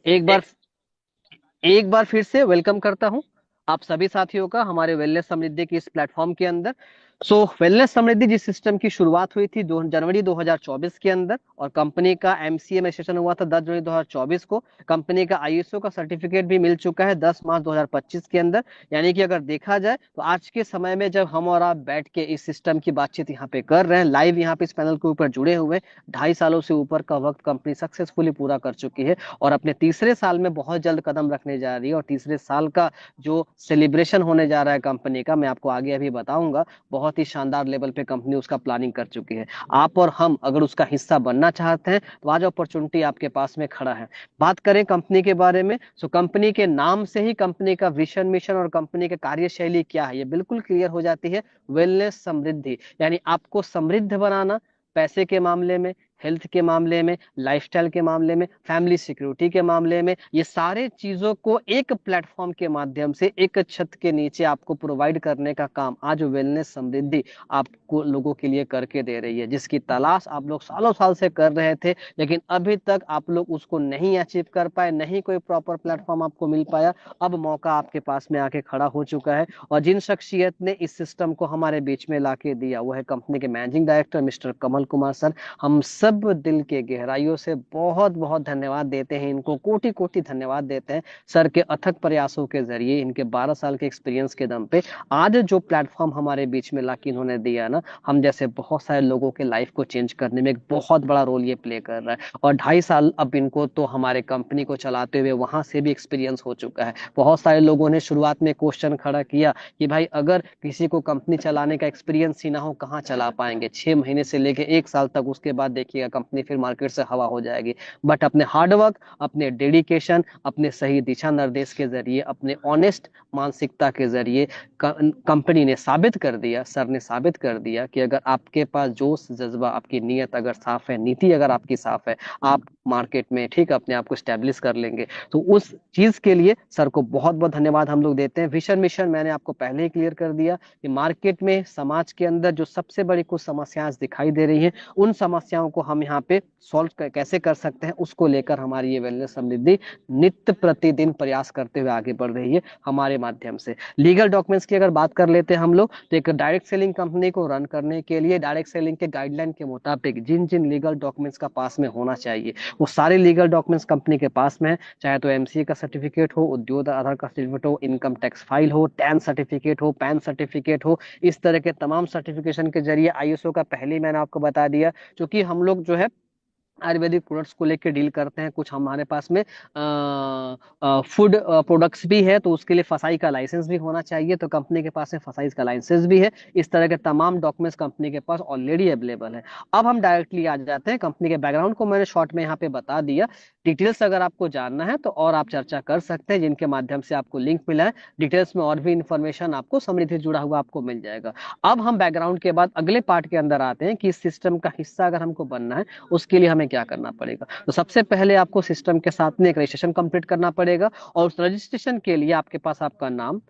एक बार एक बार फिर से वेलकम करता हूं आप सभी साथियों का हमारे वेलनेस समृद्धि की इस प्लेटफॉर्म के अंदर। वेलनेस समृद्धि जिस सिस्टम की शुरुआत हुई थी 2 जनवरी 2024 के अंदर, और कंपनी का एमसीए में रजिस्ट्रेशन हुआ था 10 जनवरी 2024 को। कंपनी का आईएसओ का सर्टिफिकेट भी मिल चुका है 10 मार्च 2025 के अंदर। यानी कि अगर देखा जाए तो आज के समय में जब हम और आप बैठ के इस सिस्टम की बातचीत यहाँ पे कर रहे हैं, लाइव यहाँ पे इस पैनल के ऊपर जुड़े हुए, 2.5 सालों से ऊपर का वक्त कंपनी सक्सेसफुली पूरा कर चुकी है और अपने तीसरे साल में बहुत जल्द कदम रखने जा रही है। और तीसरे साल का जो सेलिब्रेशन होने जा रहा है कंपनी का, मैं आपको आगे अभी बताऊंगा। बहुत ही शानदार लेवल पे कंपनी उसका प्लानिंग कर चुकी है। आप और हम अगर उसका हिस्सा बनना चाहते हैं तो आज अपॉर्चुनिटी आपके पास में खड़ा है। बात करें कंपनी के बारे में, कंपनी के नाम से ही कंपनी का विजन मिशन और कंपनी की कार्यशैली क्या है ये बिल्कुल क्लियर हो जाती है। वेलनेस समृद्धि, यानी आपको समृद्ध बनाना, पैसे के मामले में, हेल्थ के मामले में, लाइफस्टाइल के मामले में, फैमिली सिक्योरिटी के मामले में, ये सारे चीजों को एक प्लेटफॉर्म के माध्यम से एक छत के नीचे आपको प्रोवाइड करने का काम आज वेलनेस समृद्धि आपको लोगों के लिए करके दे रही है, जिसकी तलाश आप लोग सालों साल से कर रहे थे लेकिन अभी तक आप लोग उसको नहीं अचीव कर पाए, नहीं कोई प्रॉपर प्लेटफॉर्म आपको मिल पाया। अब मौका आपके पास में आके खड़ा हो चुका है और जिन शख्सियत ने इस सिस्टम को हमारे बीच में लाके दिया वो है कंपनी के managing director mister Kamal Kumar sir. हम सब दिल के गहराइयों से बहुत बहुत धन्यवाद देते हैं इनको, कोटि कोटि धन्यवाद देते हैं। सर के अथक प्रयासों के जरिए, इनके 12 साल के एक्सपीरियंस के दम पे आज जो प्लेटफॉर्म हमारे बीच में लाके इन्होंने दिया ना, हम जैसे बहुत सारे लोगों के लाइफ को चेंज करने में एक बहुत बड़ा रोल ये प्ले कर रहा है। और 2.5 साल अब इनको तो हमारे कंपनी को चलाते हुए वहां से भी एक्सपीरियंस हो चुका है। बहुत सारे लोगों ने शुरुआत में क्वेश्चन खड़ा किया कि भाई अगर किसी को कंपनी चलाने का एक्सपीरियंस ही ना हो कहाँ चला पाएंगे, 6 महीने से लेके 1 साल तक, उसके बाद देखिएगा कंपनी फिर मार्केट से हवा हो जाएगी। बट अपने हार्डवर्क, अपने डेडिकेशन, अपने सही दिशा निर्देश के जरिए, अपने ऑनेस्ट मानसिकता के जरिए कंपनी ने साबित कर दिया, सर ने साबित कर दिया कि अगर आपके पास जोश जज्बा, आपकी नीयत अगर साफ है, नीति अगर आपकी साफ है, आप मार्केट में ठीक अपने आप को स्टैब्लिश कर लेंगे। तो उस चीज के लिए सर को बहुत बहुत धन्यवाद हम लोग देते हैं। विजन मिशन मैंने आपको पहले ही क्लियर कर दिया कि मार्केट में, समाज के अंदर जो सबसे बड़ी कुछ समस्याएं दिखाई दे रही हैं, उन समस्याओं को हम यहाँ पे सॉल्व कैसे कर सकते हैं, उसको लेकर हमारी ये वेलनेस समृद्धि नित्य प्रतिदिन प्रयास करते हुए आगे बढ़ रही है हमारे माध्यम से। लीगल डॉक्यूमेंट्स की अगर बात कर लेते हैं हम लोग, तो एक डायरेक्ट सेलिंग कंपनी को रन करने के लिए डायरेक्ट सेलिंग के गाइडलाइन के मुताबिक जिन जिन लीगल डॉक्यूमेंट्स का पास में होना चाहिए वो सारे लीगल डॉक्यूमेंट्स कंपनी के पास में है। चाहे तो एमसीए का सर्टिफिकेट हो, उद्योग आधार का सर्टिफिकेट हो, इनकम टैक्स फाइल हो, टैन सर्टिफिकेट हो, पैन सर्टिफिकेट हो, इस तरह के तमाम सर्टिफिकेशन के जरिए आईएसओ का पहले ही मैंने आपको बता दिया। क्योंकि हम लोग जो है आयुर्वेदिक प्रोडक्ट्स को लेकर डील करते हैं, कुछ हमारे पास में फूड प्रोडक्ट्स भी है, तो उसके लिए फसाई का लाइसेंस भी होना चाहिए, तो कंपनी के पास में फसाई का लाइसेंस भी है। इस तरह के तमाम डॉक्यूमेंट्स कंपनी के पास ऑलरेडी अवेलेबल है। अब हम डायरेक्टली आ जाते हैं कंपनी के बैकग्राउंड को, मैंने शॉर्ट में यहाँ पे बता दिया। डिटेल्स अगर आपको जानना है तो और आप चर्चा कर सकते हैं, जिनके माध्यम से आपको लिंक मिला है। डिटेल्स में और भी इंफॉर्मेशन आपको समृद्धि जुड़ा हुआ आपको मिल जाएगा। अब हम बैकग्राउंड के बाद अगले पार्ट के अंदर आते हैं कि इस सिस्टम का हिस्सा अगर हमको बनना है उसके लिए हमें क्या करना पड़ेगा। तो सबसे पहले आपको सिस्टम के साथ में एक रजिस्ट्रेशन कंप्लीट करना पड़ेगा, और उस रजिस्ट्रेशन के लिए आपके पास आपका नाम,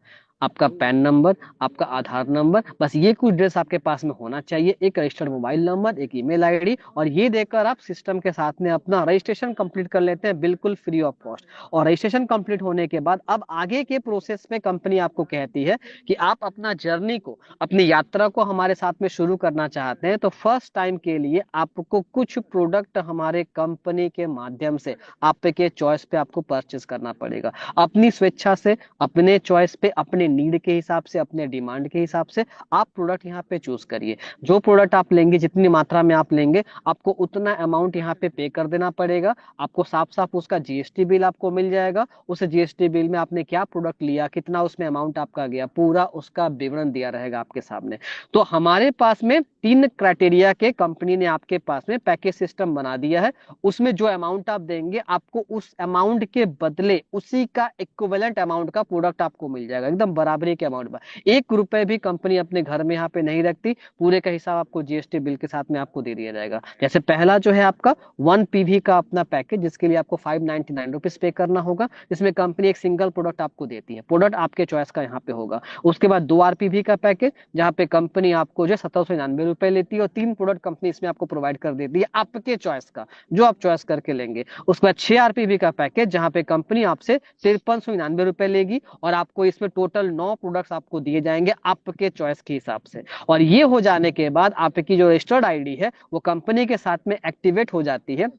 आपका पैन नंबर, आपका आधार नंबर, बस ये कुछ ड्रेस आपके पास में होना चाहिए, एक रजिस्टर्ड मोबाइल नंबर, एक ईमेल आईडी, और ये देकर आप सिस्टम के साथ में अपना रजिस्ट्रेशन कंप्लीट कर लेते हैं बिल्कुल फ्री ऑफ कॉस्ट। और रजिस्ट्रेशन कंप्लीट होने के बाद अब आगे के प्रोसेस में कंपनी आपको कहती है कि आप अपना जर्नी को, अपनी यात्रा को हमारे साथ में शुरू करना चाहते हैं, तो फर्स्ट टाइम के लिए आपको कुछ प्रोडक्ट हमारे कंपनी के माध्यम से आपके चॉइस पे आपको परचेस करना पड़ेगा। अपनी स्वेच्छा से, अपने चॉइस पे, अपने नीड के हिसाब से, अपने डिमांड के हिसाब से आप प्रोडक्ट यहाँ पे चूज करिए। जो प्रोडक्ट आप लेंगे, जितनी मात्रा में आप लेंगे, आपको उतना अमाउंट यहाँ पे पे कर देना पड़ेगा। आपको साफ साफ उसका जीएसटी बिल आपको मिल जाएगा। उस जीएसटी बिल में आपने क्या प्रोडक्ट लिया, कितना उसमें अमाउंट आपका गया, पूरा उसका विवरण दिया रहेगा आपके सामने। तो हमारे पास में 3 क्राइटेरिया के कंपनी ने आपके पास में पैकेज सिस्टम बना दिया है। उसमें जो अमाउंट आप देंगे, आपको उस अमाउंट के बदले उसी का इक्विवेलेंट अमाउंट का प्रोडक्ट आपको मिल जाएगा, एकदम बराबरी के अमाउंट पर। 1 रुपए भी कंपनी अपने घर में यहाँ पे नहीं रखती, पूरे का हिसाब आपको जीएसटी बिल के साथ में आपको दे दिया जाएगा। जैसे पहला जो है आपका 1 PV का अपना पैकेज, जिसके लिए आपको 599 रुपीज पे करना होगा, जिसमें कंपनी एक सिंगल प्रोडक्ट आपको देती है, प्रोडक्ट आपके चॉइस का यहाँ पे होगा। उसके बाद 2 RPV का पैकेज, जहाँ पे कंपनी आपको जो 1799 रुपए लेती है, और 3 प्रोडक्ट कंपनी इसमें आपको प्रोवाइड कर देती है आपके चॉइस का, जो आप चॉइस करके लेंगे। उसके बाद 6 RPV का पैकेज, जहाँ पे कंपनी आपसे 5399 रुपए लेगी, और आपको इसमें टोटल 9 प्रोडक्ट्स आपको दिए जाएंगे आपके चॉइस के हिसाब से। और ये हो जाने के बाद आपकी जो रजिस्टर्ड आईडी है वो कंपनी के साथ में एक्टिवेट हो जाती है,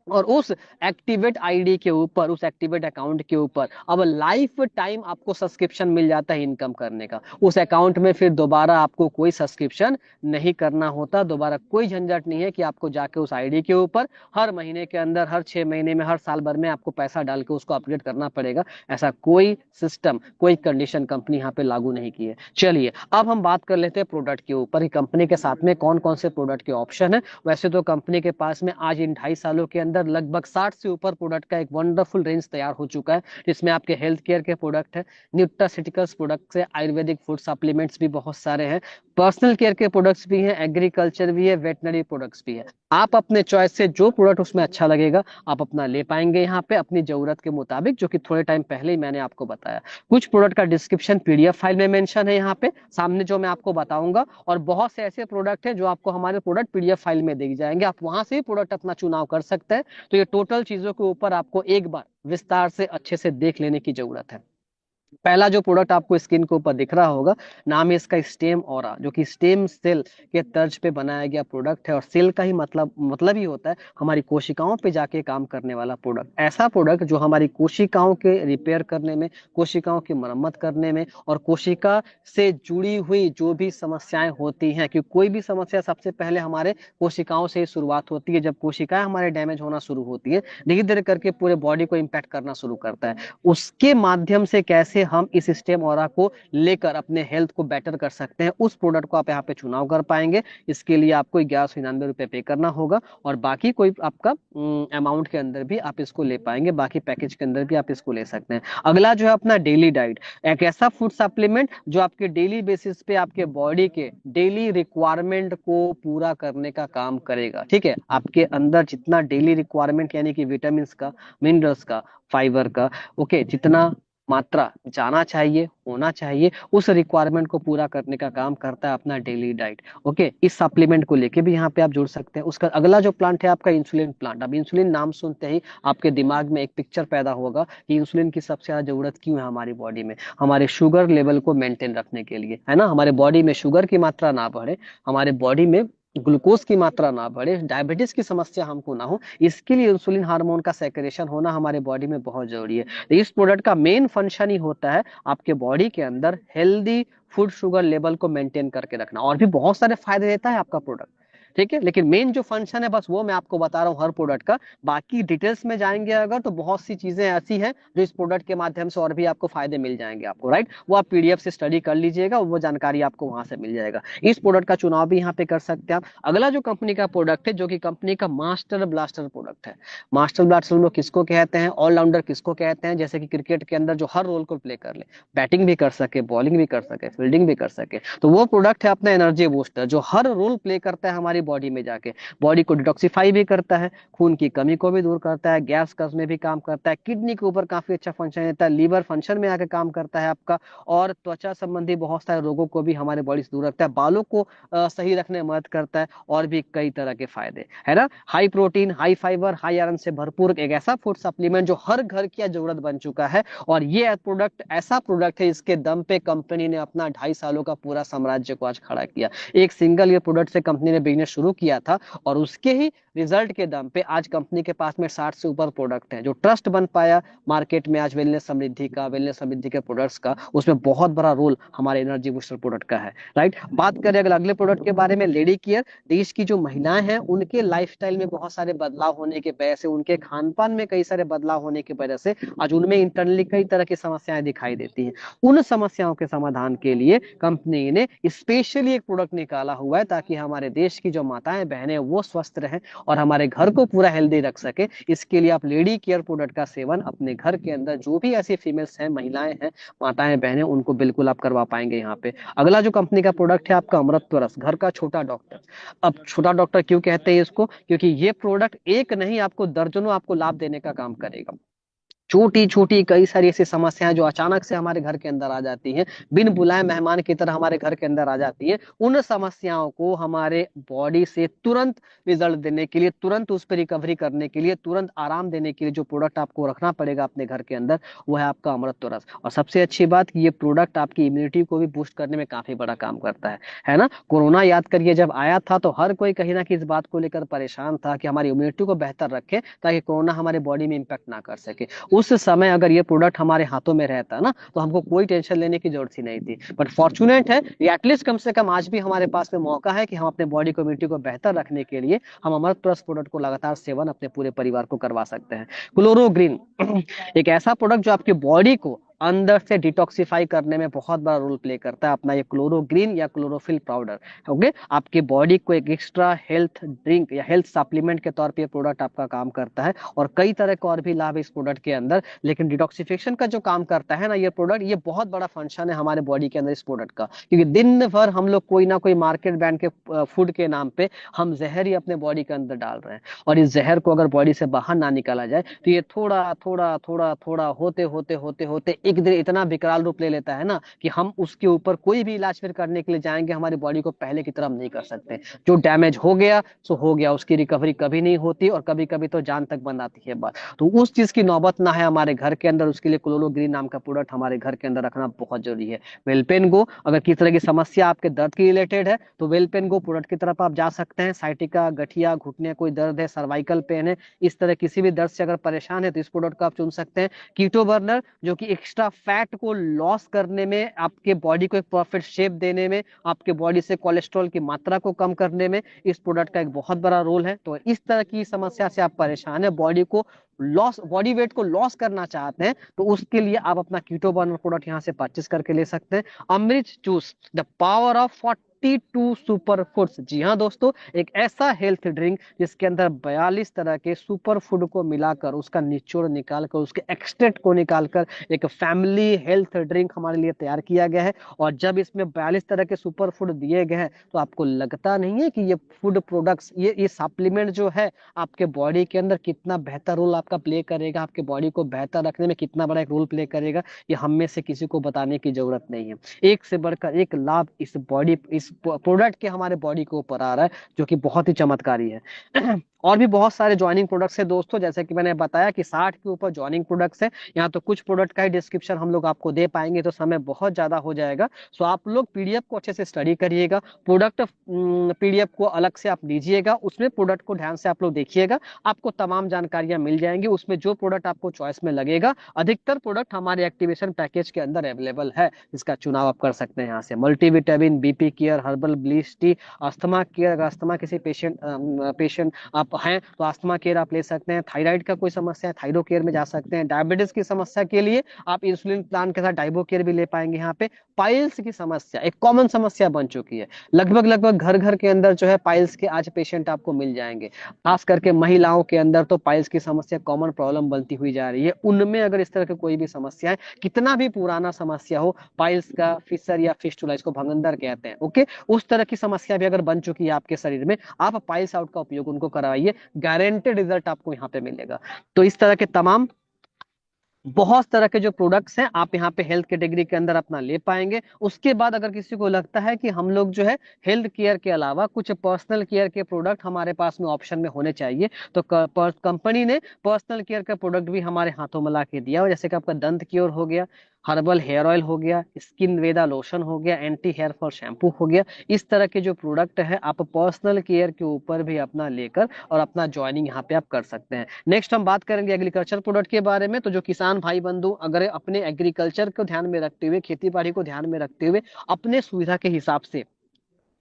और उस एक्टिवेट आईडी के ऊपर, उस एक्टिवेट अकाउंट के ऊपर अब लाइफ टाइम आपको सब्सक्रिप्शन मिल जाता है इनकम करने का। उस अकाउंट में फिर दोबारा आपको कोई सब्सक्रिप्शन नहीं करना होता, दोबारा कोई झंझट नहीं है कि आपको जाके उस आईडी के ऊपर हर महीने के अंदर, हर 6 महीने में, हर साल भर में आपको पैसा डाल के उसको अपडेट करना पड़ेगा। ऐसा कोई सिस्टम, कोई कंडीशन कंपनी यहाँ पे लागू नहीं की है। चलिए अब हम बात कर लेते हैं प्रोडक्ट के ऊपर, कंपनी के साथ में कौन कौन से प्रोडक्ट के ऑप्शन है। वैसे तो कंपनी के पास में आज इन 2.5 सालों के अंदर लगभग 60 से ऊपर प्रोडक्ट का एक वंडरफुल रेंज तैयार हो चुका है, जिसमें आपके हेल्थ केयर के प्रोडक्ट है, न्यूट्रास्यूटिकल्स प्रोडक्ट्स है, आयुर्वेदिक फूड सप्लीमेंट्स भी बहुत सारे हैं, पर्सनल केयर के प्रोडक्ट्स भी हैं, एग्रीकल्चर भी है, वेटनरी प्रोडक्ट्स भी है। आप अपने चॉइस से जो प्रोडक्ट उसमें अच्छा लगेगा आप अपना ले पाएंगे यहाँ पे अपनी जरूरत के मुताबिक, जो कि थोड़े टाइम पहले ही मैंने आपको बताया। कुछ प्रोडक्ट का डिस्क्रिप्शन पीडीएफ फाइल में मेंशन है यहाँ पे सामने, जो मैं आपको बताऊंगा, और बहुत से ऐसे प्रोडक्ट हैं जो आपको हमारे प्रोडक्ट पीडीएफ फाइल में दिख जाएंगे, आप वहां से ही प्रोडक्ट अपना चुनाव कर सकते हैं। तो ये टोटल चीजों के ऊपर आपको एक बार विस्तार से अच्छे से देख लेने की जरूरत है। पहला जो प्रोडक्ट आपको स्क्रीन के ऊपर दिख रहा होगा, नाम है इसका स्टेम ऑरा, जो कि स्टेम सेल के तर्ज पे बनाया गया प्रोडक्ट है। और सेल का ही मतलब ही होता है हमारी कोशिकाओं पे जाके काम करने वाला प्रोडक्ट। ऐसा प्रोडक्ट जो हमारी कोशिकाओं के रिपेयर करने में, कोशिकाओं की मरम्मत करने में, और कोशिका से जुड़ी हुई जो भी समस्याएं होती हैं, क्योंकि कोई भी समस्या सबसे पहले हमारे कोशिकाओं से ही शुरुआत होती है। जब कोशिकाएं हमारे डैमेज होना शुरू होती है, धीरे धीरे करके पूरे बॉडी को इम्पैक्ट करना शुरू करता है। उसके माध्यम से कैसे हम इस सिस्टम ऑरा को लेकर अपने हेल्थ को बेटर कर सकते हैं, उस प्रोडक्ट को आप यहाँ पे चुनाव कर पाएंगे। इसके लिए आपको 1199 रुपए पे करना होगा, और बाकी कोई आपका अमाउंट के अंदर भी आप इसको ले पाएंगे, बाकी पैकेज के अंदर भी आप इसको ले सकते हैं। अगला जो है अपना डेली डाइट, एक ऐसा फूड सप्लीमेंट जो आपके डेली बेसिस पे आपके बॉडी के डेली रिक्वायरमेंट को पूरा करने का काम करेगा। ठीक है, आपके अंदर जितना डेली रिक्वायरमेंट यानी कि विटामिन का, मिनरल्स का, फाइबर का, ओके, जितना मात्रा जाना चाहिए, होना चाहिए, उस रिक्वायरमेंट को पूरा करने का काम करता है अपना डेली डाइट। ओके, इस सप्लीमेंट को लेके भी यहाँ पे आप जुड़ सकते हैं। उसका अगला जो प्लांट है आपका इंसुलिन प्लांट। अब इंसुलिन नाम सुनते ही आपके दिमाग में एक पिक्चर पैदा होगा कि इंसुलिन की सबसे ज्यादा जरूरत क्यों है हमारी बॉडी में, हमारे शुगर लेवल को मेंटेन रखने के लिए, है ना, हमारे बॉडी में शुगर की मात्रा ना बढ़े, हमारे बॉडी में ग्लूकोज की मात्रा ना बढ़े, डायबिटीज की समस्या हमको ना हो, इसके लिए इंसुलिन हार्मोन का सेक्रेशन होना हमारे बॉडी में बहुत जरूरी है। तो इस प्रोडक्ट का मेन फंक्शन ही होता है आपके बॉडी के अंदर हेल्दी फूड शुगर लेवल को मेंटेन करके रखना, और भी बहुत सारे फायदे देता है आपका प्रोडक्ट। ठीक है, लेकिन मेन जो फंक्शन है बस वो मैं आपको बता रहा हूँ हर प्रोडक्ट का। बाकी डिटेल्स में जाएंगे अगर तो बहुत सी चीजें ऐसी हैं जो इस प्रोडक्ट के माध्यम से और भी आपको फायदे मिल जाएंगे आपको, राइट, वो आप पीडीएफ से स्टडी कर लीजिएगा, वो जानकारी आपको वहां से मिल जाएगा। इस प्रोडक्ट का चुनाव भी यहाँ पे कर सकते हैं आप। अगला जो कंपनी का प्रोडक्ट है, जो कि कंपनी का मास्टर ब्लास्टर प्रोडक्ट है। मास्टर ब्लास्टर लोग किसको कहते हैं, ऑलराउंडर किसको कहते हैं, जैसे कि क्रिकेट के अंदर जो हर रोल को प्ले कर ले, बैटिंग भी कर सके, बॉलिंग भी कर सके, फील्डिंग भी कर सके, तो वो प्रोडक्ट है अपना एनर्जी बूस्टर, जो हर रोल प्ले करता है हमारी बॉडी में जाके। बॉडी को डिटॉक्सिफाई भी करता है, खून की कमी को भी दूर करता है, गैस कब्ज में भी काम करता है, किडनी के ऊपर काफी अच्छा फंक्शन देता है, लीवर फंक्शन में आके काम करता है आपका, और त्वचा संबंधी बहुत सारे रोगों को भी हमारे बॉडी से दूर रखता है, बालों को सही रखने में मदद करता है, और भी कई तरह के फायदे है ना। High protein, high fibre, high iron से भरपूर एक ऐसा फूड सप्लीमेंट जो हर घर की जरूरत बन चुका है। और ये प्रोडक्ट ऐसा प्रोडक्ट है इसके दम पे कंपनी ने अपना 2.5 सालों का पूरा साम्राज्य को आज खड़ा किया। एक सिंगल ये प्रोडक्ट से कंपनी ने बिजनेस शुरू किया था, और उसके ही रिजल्ट के दम पे आज कंपनी के पास में 60 से ऊपर प्रोडक्ट हैं, जो ट्रस्ट बन पाया मार्केट में आज वेलनेस समृद्धि का, वेलनेस समृद्धि के प्रोडक्ट्स का, उसमें बहुत बड़ा रोल हमारे एनर्जी बूस्टर प्रोडक्ट का है, राइट। बात करें अगर अगले प्रोडक्ट के बारे में, लेडी केयर। देश की जो महिलाएं हैं उनके लाइफस्टाइल में बहुत सारे बदलाव होने की वजह से, उनके खान पान में कई सारे बदलाव होने की वजह से आज उनमें इंटरनली कई तरह की समस्याएं दिखाई देती हैं। उन समस्याओं के समाधान के लिए कंपनी ने स्पेशली एक प्रोडक्ट निकाला हुआ है, ताकि हमारे देश की जो माताएं बहनें वो स्वस्थ रहें और हमारे घर को पूरा हेल्दी रख सके, इसके लिए आप लेडी केयर प्रोडक्ट का सेवन अपने घर के अंदर जो भी ऐसी फीमेल्स हैं, महिलाएं हैं, माताएं बहनें, उनको बिल्कुल आप करवा पाएंगे यहाँ पे। अगला जो कंपनी का प्रोडक्ट है आपका अमृत रस, घर का छोटा डॉक्टर। अब छोटा डॉक्टर क्यों कहते हैं इसको? क्योंकि ये प्रोडक्ट एक नहीं, आपको दर्जनों आपको लाभ देने का काम करेगा। छोटी छोटी कई सारी ऐसी समस्याएं जो अचानक से हमारे घर के अंदर आ जाती हैं, बिन बुलाए मेहमान की तरह हमारे घर के अंदर आ जाती हैं, उन समस्याओं को हमारे बॉडी से तुरंत रिजल्ट देने के लिए, तुरंत उस पर रिकवरी करने के लिए, तुरंत आराम देने के लिए जो प्रोडक्ट आपको रखना पड़ेगा अपने घर के अंदर, वो है आपका अमृत रस। और सबसे अच्छी बात, ये प्रोडक्ट आपकी इम्यूनिटी को भी बूस्ट करने में काफी बड़ा काम करता है ना। कोरोना याद करिए जब आया था तो हर कोई कहीं ना कहीं इस बात को लेकर परेशान था कि हमारी इम्यूनिटी को बेहतर रखें ताकि कोरोना हमारे बॉडी में इंपैक्ट ना कर सके। उस समय अगर ये प्रोडक्ट हमारे हाथों में रहता ना तो हमको कोई टेंशन लेने की जरूरत ही नहीं थी। बट फॉर्चुनेट है ये, एटलीस्ट कम से कम आज भी हमारे पास में मौका है कि हम अपने बॉडी कम्युनिटी को बेहतर रखने के लिए हम अमृत प्लस प्रोडक्ट को लगातार सेवन अपने पूरे परिवार को करवा सकते हैं। क्लोरोग्रीन एक ऐसा प्रोडक्ट जो आपकी बॉडी को अंदर से डिटॉक्सिफाई करने में बहुत बड़ा रोल प्ले करता है। अपना ये क्लोरोग्रीन या क्लोरोफिल पाउडर, ओके, आपकी बॉडी को एक एक्स्ट्रा हेल्थ ड्रिंक या हेल्थ सप्लीमेंट के तौर पे ये प्रोडक्ट आपका काम करता है। और कई तरह के और भी लाभ इस प्रोडक्ट के अंदर, लेकिन डिटॉक्सिफिकेशन का जो काम करता है ना ये प्रोडक्ट, ये बहुत बड़ा फंक्शन है हमारे बॉडी के अंदर इस प्रोडक्ट का। क्योंकि दिन भर हम लोग कोई ना कोई मार्केट ब्रांड के फूड के नाम पे हम जहर ही अपने बॉडी के अंदर डाल रहे हैं, और इस जहर को अगर बॉडी से बाहर ना निकाला जाए तो ये थोड़ा थोड़ा थोड़ा थोड़ा होते होते होते होते एक दिन इतना विकराल रूप ले लेता है ना कि हम उसके ऊपर कोई भी इलाज फिर करने के लिए जाएंगे, हमारी बॉडी को पहले की तरह हम नहीं कर सकते। जो डैमेज हो गया सो हो गया, उसकी रिकवरी कभी नहीं होती, और कभी कभी तो जान तक बन आती है बात। तो उस चीज की नौबत ना है हमारे घर के अंदर, उसके लिए क्लोरोग्रीन नाम का प्रोडक्ट हमारे घर के अंदर रखना बहुत जरूरी है। वेलपेन गो, अगर किस तरह की समस्या आपके दर्द की रिलेटेड है तो वेलपेन गो प्रोडक्ट की तरफ आप जा सकते हैं। साइटिका, गठिया, घुटने कोई दर्द है, सर्वाइकल पेन है, इस तरह किसी भी दर्द से अगर परेशान है तो इस प्रोडक्ट को आप चुन सकते हैं। कीटो बर्नर, जो कि एक्स्ट्रा फैट को लॉस करने में, आपके बॉडी को एक परफेक्ट शेप देने में, आपके बॉडी से कोलेस्ट्रॉल की मात्रा को कम करने में इस प्रोडक्ट का एक बहुत बड़ा रोल है। तो इस तरह की समस्या से आप परेशान है, बॉडी को लॉस, बॉडी वेट को लॉस करना चाहते हैं, तो उसके लिए आप अपना कीटो बर्नर प्रोडक्ट यहाँ से परचेस करके ले सकते हैं। Amrit juice, the power of 42 super foods. जी हाँ दोस्तों, एक ऐसा हेल्थ ड्रिंक जिसके अंदर 42 तरह के सुपर फूड को मिलाकर, उसका निचोड़ निकालकर, उसके एक्सट्रैक्ट को निकालकर एक फैमिली हेल्थ ड्रिंक हमारे लिए तैयार किया गया है। और जब इसमें 42 तरह के सुपर फूड दिए गए हैं तो आपको लगता नहीं है कि ये फूड प्रोडक्ट्स, ये सप्लीमेंट जो है आपके बॉडी के अंदर कितना बेहतर रोल आपका प्ले करेगा, आपके बॉडी को बेहतर रखने में कितना बड़ा एक रोल प्ले करेगा, ये हम में से किसी को बताने की जरूरत नहीं है। एक से बढ़कर एक लाभ इस बॉडी, इस प्रोडक्ट के हमारे बॉडी के ऊपर आ रहा है, जो कि बहुत ही चमत्कारी है। और भी बहुत सारे ज्वाइनिंग प्रोडक्ट्स है दोस्तों, जैसे कि मैंने बताया कि 60 के ऊपर ज्वाइनिंग प्रोडक्ट्स है। यहाँ तो कुछ प्रोडक्ट का ही डिस्क्रिप्शन हम लोग आपको दे पाएंगे तो समय बहुत ज्यादा हो जाएगा। सो आप लोग पीडीएफ को अच्छे से स्टडी करिएगा, प्रोडक्ट पीडीएफ को अलग से आप लीजिएगा, उसमें प्रोडक्ट को ध्यान से आप लोग देखिएगा, आपको तमाम जानकारियां मिल जाएंगी। उसमें जो प्रोडक्ट आपको चॉइस में लगेगा, अधिकतर प्रोडक्ट हमारे एक्टिवेशन पैकेज के अंदर अवेलेबल है, इसका चुनाव आप कर सकते हैं यहाँ से। Multivitamin, BP care, herbal bleach T, asthma care, अगर अस्थमा किसी पेशेंट आप हैं तो अस्थमा केयर आप ले सकते हैं। थायराइड का कोई समस्या है, थायरो केयर में जा सकते हैं। डायबिटीज की समस्या के लिए आप इंसुलिन प्लान के साथ डाइबो केयर भी ले पाएंगे यहाँ पे। पाइल्स की समस्या एक कॉमन समस्या बन चुकी है, लगभग लगभग घर घर के अंदर जो है पाइल्स के आज पेशेंट आपको मिल जाएंगे। खास करके महिलाओं के अंदर तो पाइल्स की समस्या कॉमन प्रॉब्लम बनती हुई जा रही है। उनमें अगर इस तरह की कोई भी समस्या है, कितना भी पुराना समस्या हो, पाइल्स का फिशर या फिस्टुला, इसको भगंदर कहते हैं, ओके, उस तरह की समस्या भी अगर बन चुकी है आपके शरीर में, आप पाइल्स आउट का उपयोग उनको करवाइए, गारंटेड रिजल्ट आपको यहाँ पे मिलेगा। तो इस तरह के तमाम बहुत तरह के जो प्रोडक्ट्स हैं आप यहाँ पे हेल्थ कैटेगरी के अंदर अपना ले पाएंगे। उसके बाद अगर किसी को लगता है कि हम लोग जो है हेल्थ केयर के अलावा कुछ पर्सनल केयर के प्रोडक्ट हमारे पास में ऑप्शन में होने चाहिए, तो कंपनी ने पर्सनल केयर का प्रोडक्ट भी हमारे हाथों में ला के दिया हो, जैसे कि आपका दंत क्योर हो गया, हर्बल हेयर ऑयल हो गया, स्किन वेदा लोशन हो गया, एंटी हेयर फॉल शैम्पू हो गया। इस तरह के जो प्रोडक्ट है आप पर्सनल केयर के ऊपर भी अपना लेकर और अपना ज्वाइनिंग यहाँ पे आप कर सकते हैं। नेक्स्ट हम बात करेंगे एग्रीकल्चर प्रोडक्ट के बारे में। तो जो किसान भाई बंधु अगर अपने एग्रीकल्चर को ध्यान में रखते हुए, खेती बाड़ी को ध्यान में रखते हुए, अपने सुविधा के हिसाब से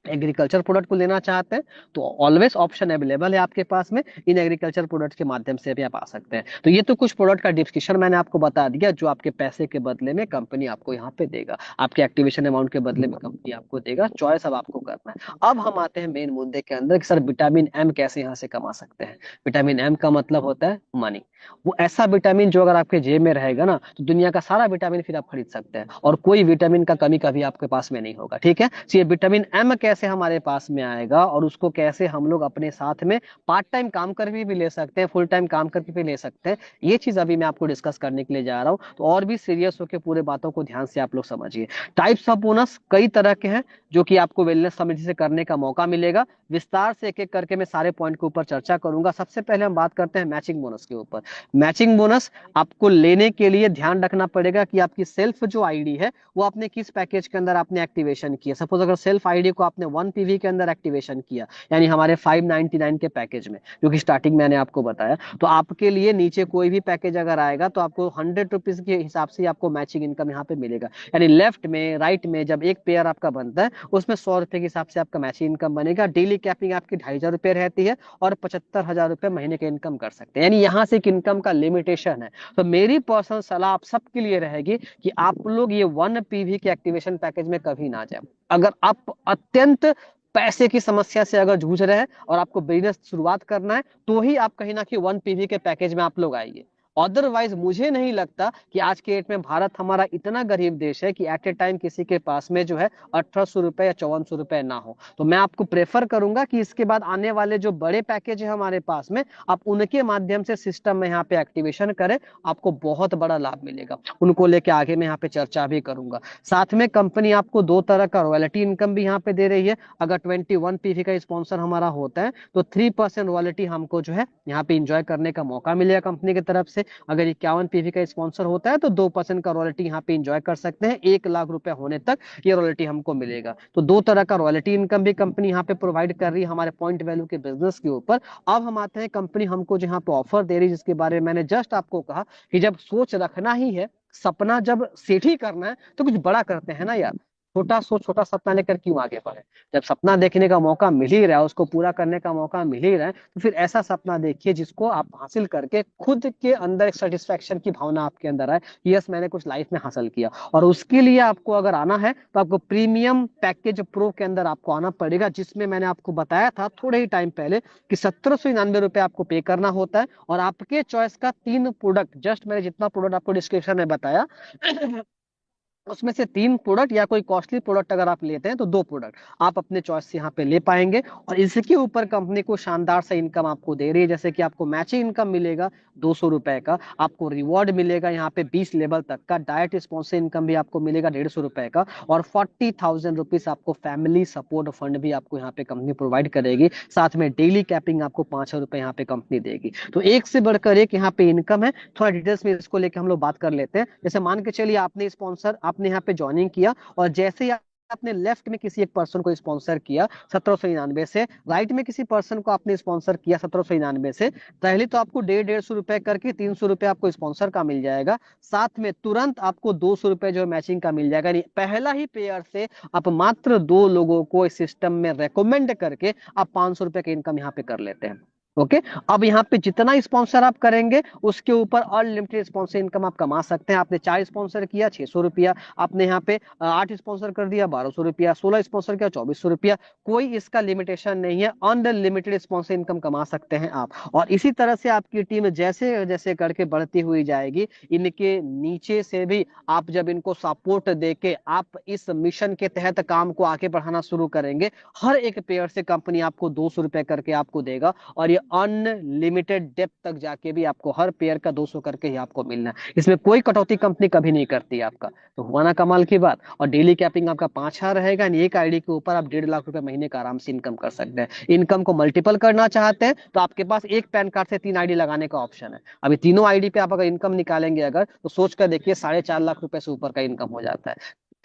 एग्रीकल्चर प्रोडक्ट को लेना चाहते हैं तो ऑलवेज ऑप्शन अवेलेबल है आपके पास में, इन एग्रीकल्चर प्रोडक्ट के माध्यम से भी आप आ सकते हैं। तो ये तो कुछ प्रोडक्ट का डिस्क्रिप्शन मैंने आपको बता दिया, जो आपके पैसे के बदले में कंपनी आपको यहाँ पे देगा, आपके एक्टिवेशन अमाउंट के बदले में कंपनी आपको देगा, चॉइस अब आपको करना है। अब हम आते हैं मेन मुद्दे के अंदर कि सर विटामिन एम कैसे यहाँ से कमा सकते हैं। विटामिन एम का मतलब होता है मनी। वो ऐसा विटामिन जो अगर आपके जेब में रहेगा ना, तो दुनिया का सारा विटामिन फिर आप खरीद सकते हैं, और कोई विटामिन का कमी कभी आपके पास में नहीं होगा। ठीक है, तो ये विटामिन एम कैसे हमारे पास में आएगा, और उसको कैसे हम लोग अपने साथ में पार्ट टाइम काम करके भी ले सकते हैं, फुल टाइम काम करके भी ले सकते हैं, ये चीज अभी मैं आपको डिस्कस करने के लिए जा रहा हूँ। तो और भी सीरियस होकर पूरे बातों को ध्यान से आप लोग समझिए। टाइप्स ऑफ बोनस कई तरह के हैं जो कि आपको वेलनेस समिति से करने का मौका मिलेगा। विस्तार से एक एक करके मैं सारे पॉइंट के ऊपर चर्चा करूंगा। सबसे पहले हम बात करते हैं मैचिंग बोनस के ऊपर। मैचिंग बोनस आपको लेने के लिए ध्यान रखना पड़ेगा कि आपकी सेल्फ जो आईडी है वो आपने किस पैकेज के अंदर आपने एक्टिवेशन किया। सपोज अगर सेल्फ आईडी को आपने 1 PV के अंदर एक्टिवेशन किया, यानी हमारे 599 के पैकेज में, जो कि स्टार्टिंग मैंने आपको बताया, तो आपके लिए नीचे कोई भी पैकेज अगर आएगा तो आपको 100 रुपीज के हिसाब से आपको मैचिंग इनकम यहाँ पे मिलेगा। यानी लेफ्ट में राइट में जब एक पेयर आपका बनता है उसमें 100 रुपए के हिसाब से आपका मैचिंग इनकम बनेगा। डेली कैपिंग आपकी 2,500 रुपए रहती है, और 75,000 रुपए महीने के इनकम कर सकते हैं। यानी यहाँ से एक इनकम का लिमिटेशन है। तो मेरी पर्सनल सलाह आप सबके लिए रहेगी कि आप लोग ये 1 PV के एक्टिवेशन पैकेज में कभी ना जाए। अगर आप अत्यंत पैसे की समस्या से अगर जूझ रहे हैं और आपको बिजनेस शुरुआत करना है, तो ही आप कहीं ना कहीं 1 PV के पैकेज में आप लोग आइए। अदरवाइज मुझे नहीं लगता कि आज के डेट में भारत हमारा इतना गरीब देश है कि एट ए टाइम किसी के पास में जो है 1,800 रुपए या 5,400 रुपए ना हो। तो मैं आपको प्रेफर करूंगा कि इसके बाद आने वाले जो बड़े पैकेज है हमारे पास में, आप उनके माध्यम से सिस्टम में यहाँ पे एक्टिवेशन करें, आपको बहुत बड़ा लाभ मिलेगा। उनको लेके आगे मैं यहाँ पे चर्चा भी करूंगा। साथ में कंपनी आपको दो तरह का रॉयल्टी इनकम भी यहाँ पे दे रही है। अगर 21 PV का स्पॉन्सर हमारा होता है तो 3% रॉयल्टी हमको जो है यहाँ पे इंजॉय करने का मौका मिलेगा कंपनी की तरफ से। अगर 51 PV का स्पॉन्सर होता है तो 2% का रॉयल्टी यहाँ पे इंजॉय कर सकते हैं। 1 लाख रुपए होने तक ये रॉयल्टी हमको मिलेगा। तो दो तरह का रॉयल्टी इनकम भी कंपनी यहाँ पे प्रोवाइड कर रही है हमारे पॉइंट वैल्यू के बिजनेस के ऊपर। अब हम आते हैं कंपनी हमको जहाँ पे ऑफर दे रही है, जिसके बारे में मैंने जस्ट आपको कहा कि जब सोच रखना ही है, सपना जब सेट ही करना है, तो कुछ बड़ा करते हैं ना यार। छोटा सोच छोटा सपना लेकर क्यों आगे बढ़े। जब सपना देखने का मौका मिल ही रहा है, उसको पूरा करने का मौका मिल ही रहा है, तो फिर ऐसा सपना देखिए जिसको आप हासिल करके खुद के अंदर एक सेटिस्फेक्शन की भावना आपके अंदर आए, यस मैंने कुछ लाइफ में हासिल किया। और उसके लिए आपको अगर आना है तो आपको प्रीमियम पैकेज प्रो के अंदर आपको आना पड़ेगा, जिसमें मैंने आपको बताया था थोड़े ही टाइम पहले कि 1,799 रुपए आपको पे करना होता है, और आपके चॉइस का 3 प्रोडक्ट, जस्ट मैंने जितना प्रोडक्ट आपको डिस्क्रिप्शन में बताया उसमें से 3 प्रोडक्ट, या कोई कॉस्टली प्रोडक्ट अगर आप लेते हैं तो 2 प्रोडक्ट आप अपने चॉइस से यहाँ पे ले पाएंगे। और इसके ऊपर कंपनी को शानदार सा इनकम आपको दे रही है, जैसे कि आपको मैचिंग इनकम मिलेगा 200 रुपए का, आपको रिवॉर्ड मिलेगा यहाँ पे 20 लेवल तक का, डायरेक्ट स्पॉन्सर इनकम भी आपको मिलेगा 150 रुपए का, और 40,000 रुपीज आपको फैमिली सपोर्ट फंड भी आपको यहाँ पे कंपनी प्रोवाइड करेगी। साथ में डेली कैपिंग आपको 500 रुपए यहाँ पे कंपनी देगी। तो एक से बढ़कर एक यहाँ पे इनकम है। थोड़ा डिटेल्स में इसको लेकर हम लोग बात कर लेते हैं। जैसे मान के चलिए आपने स्पॉन्सर आपने यहाँ पे ज्वाइनिंग किया, और जैसे ही आपने लेफ्ट में किसी एक पर्सन को स्पॉन्सर किया 1,799 से, राइट में किसी पर्सन को आपने स्पॉन्सर किया 1,799 से, पहले तो आपको 150 रुपए करके 300 रुपए आपको स्पॉन्सर का मिल जाएगा। साथ में तुरंत आपको 200 रुपए जो मैचिंग का मिल जाएगा। पहला ही पेयर से आप मात्र 2 लोगों को इस सिस्टम में रेकमेंड करके आप 500 रुपए की इनकम यहाँ पे कर लेते हैं। ओके, अब यहाँ पे जितना स्पॉन्सर आप करेंगे उसके ऊपर अनलिमिटेड स्पॉन्सर इनकम आप कमा सकते हैं। आपने 4 स्पॉन्सर किया 600 रुपया, आपने यहाँ पे 8 स्पॉन्सर कर दिया 1,200 रुपया, 16 स्पॉन्सर किया 2,400 रुपया, कोई इसका लिमिटेशन नहीं है। अनलिमिटेड स्पॉन्सर इनकम कमा सकते हैं आप। और इसी तरह से आपकी टीम जैसे जैसे करके बढ़ती हुई जाएगी, इनके नीचे से भी आप जब इनको सपोर्ट देके आप इस मिशन के तहत काम को आगे बढ़ाना शुरू करेंगे, हर एक पेयर से कंपनी आपको 200 रुपए करके आपको देगा, और ये अनलिमिटेड डेप्थ तक जाके भी आपको हर पेयर का 200 करके ही आपको मिलना है। इसमें कोई कटौती कंपनी कभी नहीं करती आपका। तो हुआ ना कमाल की बात। और डेली कैपिंग आपका 5,000 रहेगा, यानी एक आईडी के ऊपर आप 1.5 लाख रुपए महीने का आराम से इनकम कर सकते हैं। इनकम को मल्टीपल करना चाहते हैं तो आपके पास एक पैन कार्ड से 3 आईडी लगाने का ऑप्शन है। अभी तीनों आईडी पे आप अगर इनकम निकालेंगे अगर, तो सोच कर देखिए 4.5 लाख रुपए से ऊपर का इनकम हो जाता है।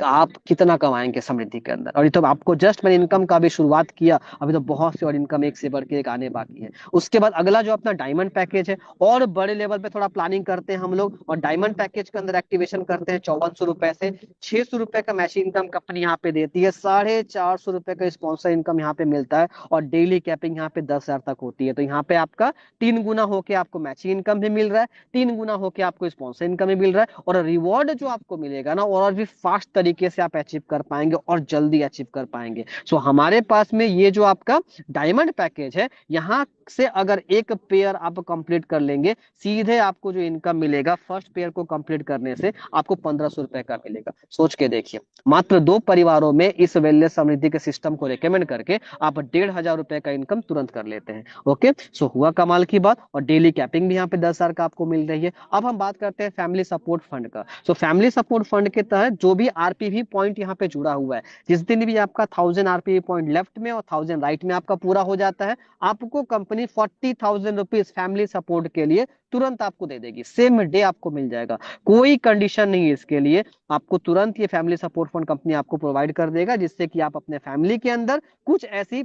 आप कितना कमाएंगे समृद्धि के अंदर। और ये तो आपको जस्ट मैंने इनकम का भी शुरुआत किया, अभी तो बहुत से और इनकम एक से बढ़ के एक आने बाकी है। उसके बाद अगला जो अपना डायमंड पैकेज है, और बड़े लेवल पे थोड़ा प्लानिंग करते हैं हम लोग, और डायमंड पैकेज के अंदर एक्टिवेशन करते हैं 5400 रुपए से। 600 रुपए का मैचिंग इनकम कंपनी यहाँ पे देती है, 450 रुपए का स्पॉन्सर इनकम यहाँ पे मिलता है, और डेली कैपिंग यहाँ पे 10,000 तक होती है। तो यहाँ पे आपका 3 गुना होके आपको मैचिंग इनकम भी मिल रहा है, 3 गुना होके आपको स्पॉन्सर इनकम भी मिल रहा है, और रिवॉर्ड जो आपको मिलेगा ना और भी फास्ट तरीके से आप अचीव कर पाएंगे और जल्दी अचीव कर पाएंगे। सो हमारे पास में ये जो आपका डायमंड पैकेज है, यहाँ से अगर एक पेयर आप कंप्लीट कर लेंगे, सीधे आपको जो इनकम मिलेगा फर्स्ट पेयर को कंप्लीट करने से आपको 1500 रुपए का मिलेगा। सोच के देखिए, मात्र 2 परिवारों में इस वेलनेस समृद्धि के सिस्टम को रिकमेंड करके आप 1500 रुपए का इनकम तुरंत कर लेते हैं। ओके, सो हुआ कमाल की बात, और डेली कैपिंग भी यहाँ पे 10,000 का आपको मिल रही है। अब हम बात करते हैं फैमिली सपोर्ट फंड का। सो फैमिली सपोर्ट फंड के तहत जो भी आरपीवी पॉइंट यहाँ पे जुड़ा हुआ है, जिस दिन भी आपका 1000 आरपीवी पॉइंट लेफ्ट में और 1000 राइट में आपका पूरा हो जाता है, आपको कंपनी 40,000 रुपीज फैमिली सपोर्ट के लिए तुरंत आपको दे देगी, सेम डे आपको मिल जाएगा। कोई कंडीशन नहीं है इसके लिए, आपको तुरंत ये फैमिली सपोर्ट फंड कंपनी आपको प्रोवाइड कर देगा, जिससे कि आप अपने फैमिली के अंदर कुछ ऐसी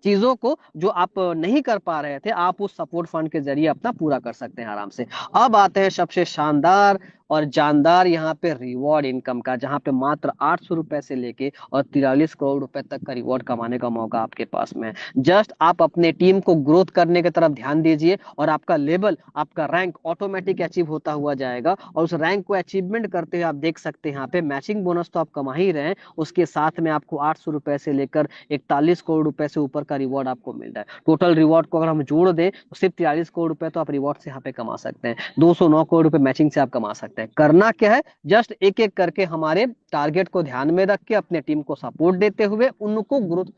चीजों को जो आप नहीं कर पा रहे थे, आप उस सपोर्ट फंड के जरिए अपना पूरा कर सकते हैं आराम से। अब आते हैं सबसे शानदार और जानदार यहाँ पे रिवॉर्ड इनकम का, जहां पे मात्र 800 रुपए से लेके और 43 करोड़ रुपए तक का रिवॉर्ड कमाने का मौका आपके पास में है। जस्ट आप अपने टीम को ग्रोथ करने की तरफ ध्यान दीजिए, और आपका लेवल, आपका रैंक ऑटोमेटिक अचीव होता हुआ जाएगा। और उस रैंक को अचीवमेंट करते हुए आप देख सकते हैं यहाँ पे मैचिंग बोनस तो आप कमा ही रहे हैं, उसके साथ में आपको 800 रुपए से लेकर 41 करोड़ रुपए से ऊपर का रिवॉर्ड आपको मिल रहा है। टोटल रिवॉर्ड को अगर हम जोड़ दें तो सिर्फ 43 करोड़ रुपए तो आप रिवॉर्ड से यहाँ पे कमा सकते हैं, 209 करोड़ रुपए मैचिंग से आप कमा सकते हैं। करना क्या है, जस्ट एक एक करके हमारे टारगेट को ध्यान में रख के अपने टीम को सपोर्ट देते हुए उनको ग्रोथ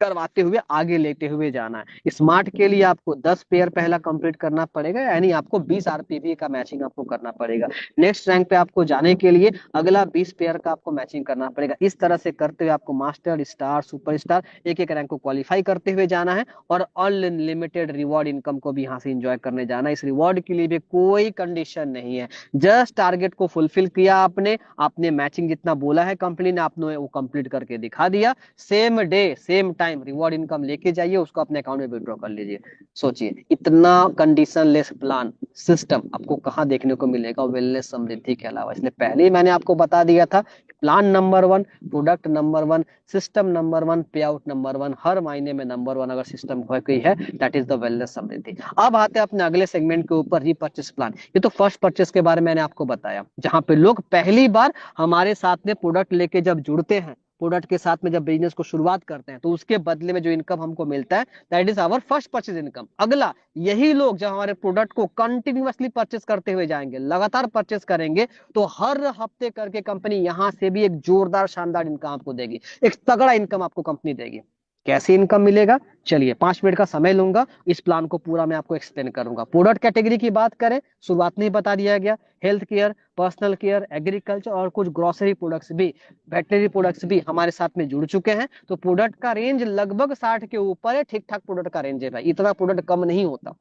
करवाते हुए आगे लेते हुए जाना है। स्मार्ट के लिए आपको 10 पेयर पहला कंप्लीट करना पड़ेगा, यानी आपको 20 आरपीवी का मैचिंग आपको करना पड़ेगा। नेक्स्ट रैंक पे आपको जाने के लिए अगला 20 पेयर का आपको मैचिंग करना पड़ेगा। इस तरह से करते हुए आपको मास्टर, स्टार, सुपरस्टार एक एक रैंक को क्वालिफाई करते हुए जाना है, और अनलिमिटेड रिवॉर्ड इनकम को भी यहाँ से इंजॉय करने जाना है। इस रिवॉर्ड के लिए भी कोई कंडीशन नहीं है, जस्ट टारगेट को फुलफिल किया आपने, आपने मैचिंग जितना बोला है कंपनी ने, आपने वो कंप्लीट करके दिखा दिया, same day same time reward income लेके जाइए, उसको अपने अकाउंट में विड्रॉ कर लीजिए। सोचिए, इतना कंडीशन लेस प्लान सिस्टम आपको कहाँ देखने को मिलेगा वेलनेस समृद्धि के अलावा। इसलिए पहले ही मैंने आपको बता दिया था, plan number 1, product number 1, system number 1, पे आउट नंबर 1, हर महीने में नंबर 1 अगर सिस्टम कोई है, दैट इज द वेलनेस समृद्धि। अब आते हैं अपने अगले सेगमेंट के ऊपर, रीपर्चेस प्लान। ये तो फर्स्ट परचेस के बारे में मैंने आपको बताया, जहां पे लोग पहली बार हमारे साथ में प्रोडक्ट लेके जब जुड़ते हैं, प्रोडक्ट के साथ में जब बिजनेस को शुरुआत करते हैं, तो उसके बदले में जो इनकम हमको मिलता है, that is our first purchase income. अगला, यही लोग जब हमारे प्रोडक्ट को कंटिन्यूअसली परचेस करते हुए जाएंगे, लगातार परचेस करेंगे, तो हर हफ्ते करके कंपनी यहां से भी एक जोरदार शानदार इनकम आपको देगी, एक तगड़ा इनकम आपको कंपनी देगी। कैसे इनकम मिलेगा, चलिए 5 मिनट का समय लूंगा, इस प्लान को पूरा मैं आपको एक्सप्लेन करूंगा। प्रोडक्ट कैटेगरी की बात करें, शुरुआत में ही बता दिया गया, health care, personal care, agriculture और कुछ ग्रोसरी प्रोडक्ट्स भी, वेटनरी प्रोडक्ट्स भी हमारे साथ में जुड़ चुके हैं। तो प्रोडक्ट का रेंज लगभग 60 के ऊपर है, ठीक ठाक प्रोडक्ट का रेंज है भाई, इतना प्रोडक्ट कम नहीं होता,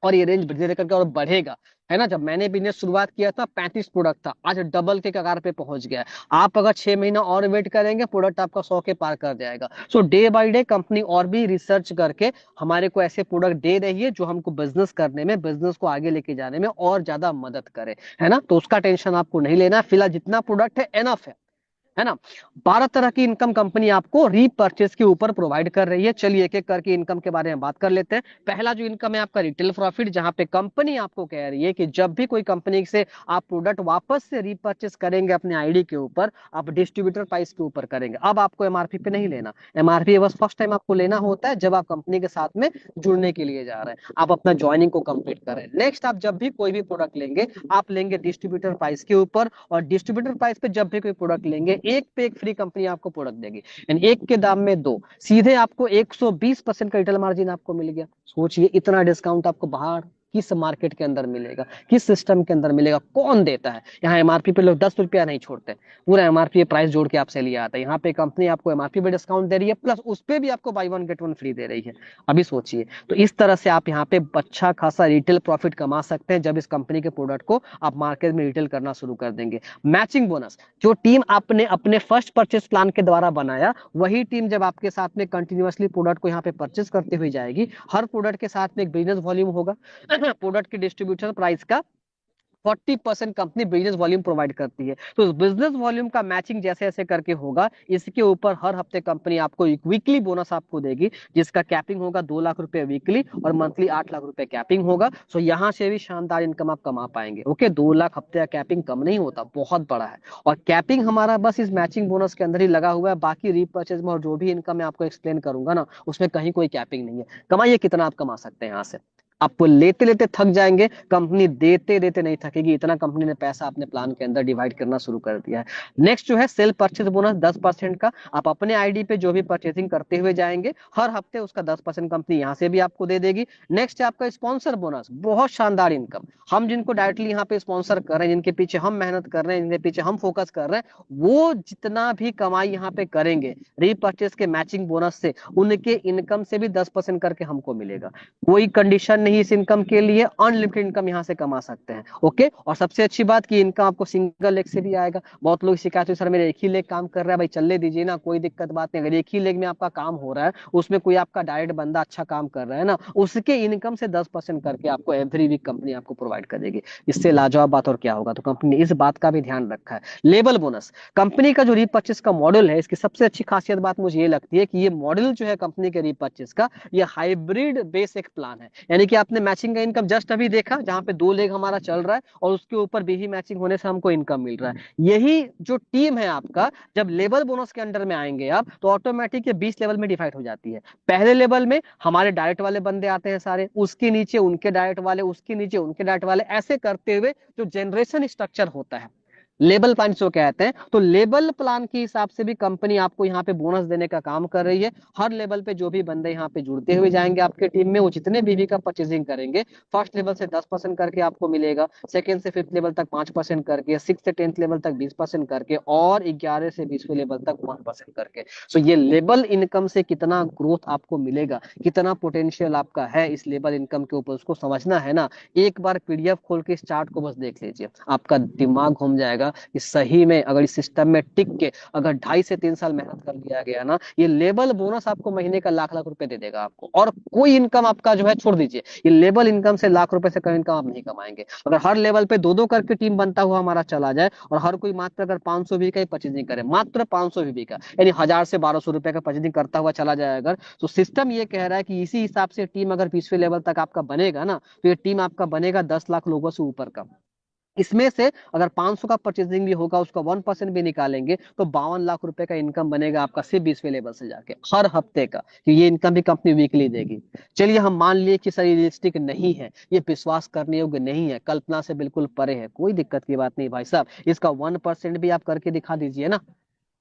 और ये रेंज धीरे करके और बढ़ेगा, है ना। जब मैंने बिजनेस शुरुआत किया था 35 प्रोडक्ट था, आज डबल के कगार पे पहुंच गया है। आप अगर 6 महीना और वेट करेंगे, प्रोडक्ट आपका 100 के पार कर जाएगा। सो डे बाय डे कंपनी और भी रिसर्च करके हमारे को ऐसे प्रोडक्ट दे रही है जो हमको बिजनेस करने में, बिजनेस को आगे लेके जाने में और ज्यादा मदद करे, है ना। तो उसका टेंशन आपको नहीं लेना, फिलहाल जितना प्रोडक्ट है एनफ है ना। 12 तरह की इनकम कंपनी आपको रीपर्चेस के ऊपर प्रोवाइड कर रही है। चलिए एक एक करके इनकम के बारे में बात कर लेते हैं। पहला जो इनकम है आपका रिटेल प्रॉफिट, जहां पे कंपनी आपको कह रही है कि जब भी कोई कंपनी से आप प्रोडक्ट वापस से रीपर्चेस करेंगे अपने आईडी के ऊपर, आप डिस्ट्रीब्यूटर प्राइस के ऊपर करेंगे। अब आपको एमआरपी पे नहीं लेना, एमआरपी बस फर्स्ट टाइम आपको लेना होता है जब आप कंपनी के साथ में जुड़ने के लिए जा रहे हैं, आप अपना ज्वाइनिंग को कंप्लीट करें। नेक्स्ट, आप जब भी कोई भी प्रोडक्ट लेंगे, आप लेंगे डिस्ट्रीब्यूटर प्राइस के ऊपर, और डिस्ट्रीब्यूटर प्राइस पे जब भी कोई प्रोडक्ट लेंगे, एक पे एक फ्री कंपनी आपको प्रोडक्ट देगी, यानी एक के दाम में दो, सीधे आपको 120% का रिटेल मार्जिन आपको मिल गया। सोचिए, इतना डिस्काउंट आपको बाहर किस मार्केट के अंदर मिलेगा, किस सिस्टम के अंदर मिलेगा, कौन देता है। यहाँ एमआरपी पे लोग 10 रुपया नहीं छोड़ते, पूरा एमआरपी प्राइस जोड़ के आपसे लिया आता है। यहाँ पे कंपनी आपको एमआरपी पे डिस्काउंट दे रही है, प्लस उस पे भी आपको buy one get one free दे रही है। अभी सोचिए, तो इस तरह से आप यहाँ पे अच्छा खासा रिटेल प्रॉफिट कमा सकते हैं जब इस कंपनी के प्रोडक्ट को आप मार्केट में रिटेल करना शुरू कर देंगे। मैचिंग बोनस, जो टीम आपने अपने फर्स्ट परचेस प्लान के द्वारा बनाया, वही टीम जब आपके साथ में कंटिन्यूअसली प्रोडक्ट को यहाँ पे परचेस करते हुए जाएगी, हर प्रोडक्ट के साथ में एक बिजनेस वॉल्यूम होगा। प्रोडक्ट की डिस्ट्रीब्यूशन प्राइस का 40% कंपनी बिजनेस वॉल्यूम प्रोवाइड करती है। तो बिजनेस वॉल्यूम का मैचिंग जैसे ऐसे करके होगा, इसके ऊपर हर हफ्ते कंपनी आपको एक वीकली बोनस आपको देगी, जिसका कैपिंग होगा 2 लाख रुपए वीकली और मंथली 8 लाख रुपए कैपिंग होगा। सो यहाँ से भी शानदार इनकम आप कमा पाएंगे। ओके, 2 लाख हफ्ते का कैपिंग कम नहीं होता, बहुत बड़ा है। और कैपिंग हमारा बस इस मैचिंग बोनस के अंदर ही लगा हुआ है, बाकी रीपर्चेज में और जो भी इनकम मैं आपको एक्सप्लेन करूंगा ना, उसमें कहीं कोई कैपिंग नहीं है। कमाइए कितना आप कमा सकते हैं यहाँ से, आप लेते लेते थक जाएंगे, कंपनी देते देते नहीं थकेगी, इतना कंपनी ने पैसा अपने प्लान के अंदर डिवाइड करना शुरू कर दिया है। नेक्स्ट जो है सेल परचेज बोनस 10% का, आप अपने आईडी पे जो भी परचेसिंग करते हुए जाएंगे, हर हफ्ते उसका 10% कंपनी यहाँ से भी आपको दे देगी। नेक्स्ट है आपका स्पॉन्सर बोनस, बहुत शानदार इनकम। हम जिनको डायरेक्टली यहाँ पे स्पॉन्सर कर रहे हैं, जिनके पीछे हम मेहनत कर रहे हैं, जिनके पीछे हम फोकस कर रहे हैं, वो जितना भी कमाई यहाँ पे करेंगे रीपर्चेस के मैचिंग बोनस से, उनके इनकम से भी 10% करके हमको मिलेगा। कोई कंडीशन नहीं इस इनकम के लिए, अनलिमिटेड इनकम यहाँ से कमा सकते हैं। ओके, और सबसे अच्छी बात कि इनकम आपको सिंगल लेग से भी आएगा। बहुत लोग शिकायत हुई, सर मेरे एक ही लेग काम कर रहा है, भाई चलने दीजिए ना, कोई दिक्कत बात नहीं। अगर एक ही लेग में आपका काम हो रहा है, उसमें कोई आपका डायरेक्ट बंदा अच्छा काम कर रहा है ना, उसके इनकम से 10% करके आपको एवरी वीक कंपनी आपको प्रोवाइड करेगी। इससे लाजवाब बात और क्या होगा। तो कंपनी ने इस बात का भी ध्यान रखा है। लेबल बोनस, कंपनी का जो रीपर्चेस का मॉडल है, इसकी सबसे अच्छी खासियत बात मुझे ये लगती है कि ये मॉडल जो है कंपनी के रीपर्चेस का, ये हाइब्रिड बेस एक प्लान है। यानी कि आपने मैचिंग का इनकम जस्ट अभी देखा, जहां पे 2 लेग हमारा चल रहा है और उसके ऊपर बीवी मैचिंग होने से हमको इनकम मिल रहा है। यही जो टीम है आपका, जब लेवल बोनस के अंडर में आएंगे आप, तो ऑटोमेटिक ये 20 लेवल में डिवाइड हो जाती है। पहले लेवल में हमारे डायरेक्ट वाले बंदे आते हैं सारे, उसके नीचे उनके डायरेक्ट वाले, उसके नीचे उनके डायरेक्ट वाले, ऐसे करते हुए जो जनरेशन स्ट्रक्चर होता है, लेबल प्लान जो कहते हैं। तो लेबल प्लान के हिसाब से भी कंपनी आपको यहाँ पे बोनस देने का काम कर रही है। हर लेवल पे जो भी बंदे यहाँ पे जुड़ते हुए जाएंगे आपके टीम में, वो जितने बीवी का परचेजिंग करेंगे, फर्स्ट लेवल से 10% करके आपको मिलेगा, सेकंड से 5th लेवल तक 5% करके, 6th से 10th लेवल तक 20% करके, और 11 से 20वें लेवल तक 1% करके। सो ये लेबल इनकम से कितना ग्रोथ आपको मिलेगा, कितना पोटेंशियल आपका है इस लेबल इनकम के ऊपर, उसको समझना है ना। एक बार पीडीएफ खोल के इस चार्ट को बस देख लीजिए, आपका दिमाग घूम जाएगा कि सही में अगर इस सिस्टम में टिक के अगर 2.5 से 3 साल मेहनत कर लिया गया ना, ये लेबल बोनस आपको महीने का लाख लाख रुपए दे देगा आपको। और कोई इनकम आपका जो है छोड़ दीजिए, ये लेबल इनकम से लाख रुपए से कम इनकम आप नहीं कमाएंगे। अगर हर लेवल पे 2-2 करके टीम बनता हुआ हमारा चला जाए, और हर कोई मात्र अगर 500 भी का ही परचेजिंग करे, मात्र 500 भी का, यानी 1000 से 1200 रुपए का परचेजिंग करता हुआ चला जाए अगर, तो सिस्टम ये कह रहा है कि इसी हिसाब से टीम अगर 20वें लेवल तक आपका बनेगा ना, तो ये टीम आपका बनेगा 10 लाख लोगों से ऊपर का। इसमें से अगर 500 का परचेजिंग भी होगा, उसका 1% भी निकालेंगे, तो 52 लाख रुपए का इनकम बनेगा आपका सिर्फ 20वें लेवल से जाके हर हफ्ते का। कि ये इनकम भी कंपनी वीकली देगी। चलिए हम मान लिए कि सर रियलिस्टिक नहीं है, ये विश्वास करने योग्य नहीं है, कल्पना से बिल्कुल परे है, कोई दिक्कत की बात नहीं भाई साहब, इसका 1% भी आप करके दिखा दीजिए ना।